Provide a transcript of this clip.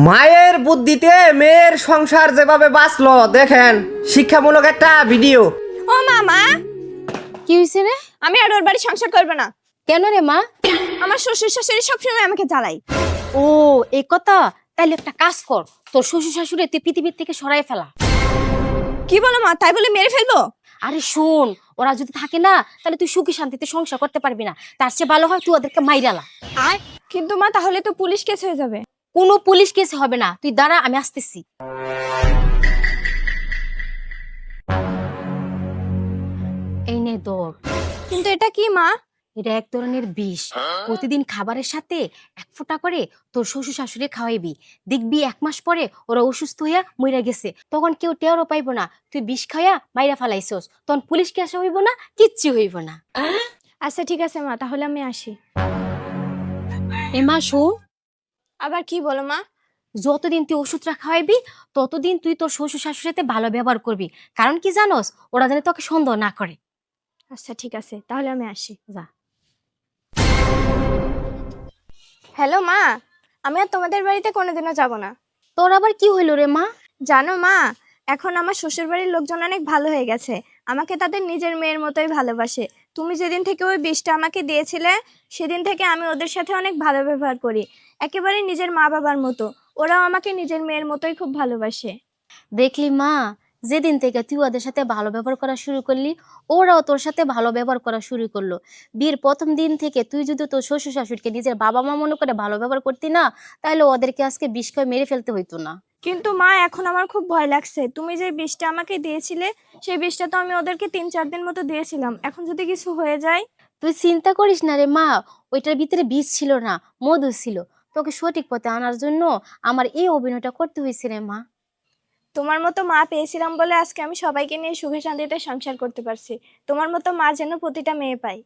মায়ের বুদ্ধিতে মেয়ের সংসার যেভাবে বাঁচলো দেখেন, শিক্ষামূলক একটা ভিডিও। ও মামা, কি হয়েছে রে? আমি আর ওর বাড়ি সংসার করবো না। কেন রে মা? আমার শ্বশুর শাশুড়ি সবসময় আমাকে জ্বালাই। ও এই কথা, তাইলে একটা কাজ কর, তোর শ্বশুর শাশুড়ি তুই পৃথিবীর থেকে সরাই ফেলা। কি বলো মা, তাই বলে মেরে ফেলবো? আরে শোন, ওরা যদি থাকে না তাহলে তুই সুখী শান্তিতে সংসার করতে পারবি না। তার চেয়ে ভালো হয় তুই ওদেরকে মাইরালা। কিন্তু মা, তাহলে তো পুলিশ কেস হয়ে যাবে। কোনো পুলিশ কেস হবে না, তুই দাঁড়া, আমি আসতেছি। এই নে দৌড়। কিন্তু এটা কি মা? এটা এক ধরনের বিষ। প্রতিদিন খাবারের সাথে এক ফোঁটা করে তোর শ্বশুর শাশুড়ি খাওয়াইবি। দেখবি 1 মাস পরে ওরা অসুস্থ হইয়া মইরা গেছে, তখন কেউ টেরও পাইব না তুই বিষ খাইয়া মাইরা ফালাইছস। তখন পুলিশ কেস হইব না, কিচ্ছু হইব না। আচ্ছা ঠিক আছে মা, তাহলে আমি আসি। এমা শোন, আবার কি বলো মা? যতদিন তুই ওষুধটা খাওয়াইবি ততদিন তুই তোর শ্বশুর শাশুড়ির সাথে ভালো ব্যবহার করবি। কারণ কি জানোস, ওরা যেন তোকে সন্দেহ না করে। আচ্ছা ঠিক আছে, তাহলে আমি আসি। যা। হ্যালো মা, আমি আর তোমাদের বাড়িতে কোনোদিনও যাব না। তোর আবার কি হইল রে মা? জানো মা, এখন আমার শ্বশুর বাড়ির লোকজন অনেক ভালো হয়ে গেছে, আমাকে তাদের নিজের মেয়ের মতোই ভালোবাসে। তুমি যেদিন থেকে ওই বিষটা আমাকে দিয়েছিলে সেদিন থেকে আমি ওদের সাথে অনেক ভালো ব্যবহার করি, একেবারে নিজের মা বাবার মতো। ওরাও আমাকে নিজের মেয়ের মতোই খুব ভালোবাসে। দেখলি মা, যেদিন থেকে তুই ওদের সাথে ভালো ব্যবহার করা শুরু করলি, ওরাও তোর সাথে ভালো ব্যবহার করা শুরু করলো। বিয়ের প্রথম দিন থেকে তুই যদি তোর শ্বশুর শাশুড়িকে নিজের বাবা মা মনে করে ভালো ব্যবহার করতি না, তাহলে ওদেরকে আজকে বিষ খেয়ে মেরে ফেলতে হইতো না। কিন্তু মা, এখন আমার খুব ভয় লাগছে। তুমি যে বিষটা আমাকে দিয়েছিলে সেই বিষটা তো আমি ওদেরকে 3-4 দিন মতো দিয়েছিলাম, এখন যদি কিছু হয়ে যায়? তুই চিন্তা করিস না রে মা, ওইটার ভিতরে বিষ ছিল না, মধু ছিল। তোকে সঠিক পথে আনার জন্য আমার এই অভিনয়টা করতে হয়েছে রে মা। তোমার মতো মা পেয়েছিলাম বলে আজকে আমি সবাইকে নিয়ে সুখে শান্তিতে সংসার করতে পারছি। তোমার মতো মা যেন প্রতিটা মেয়ে পায়।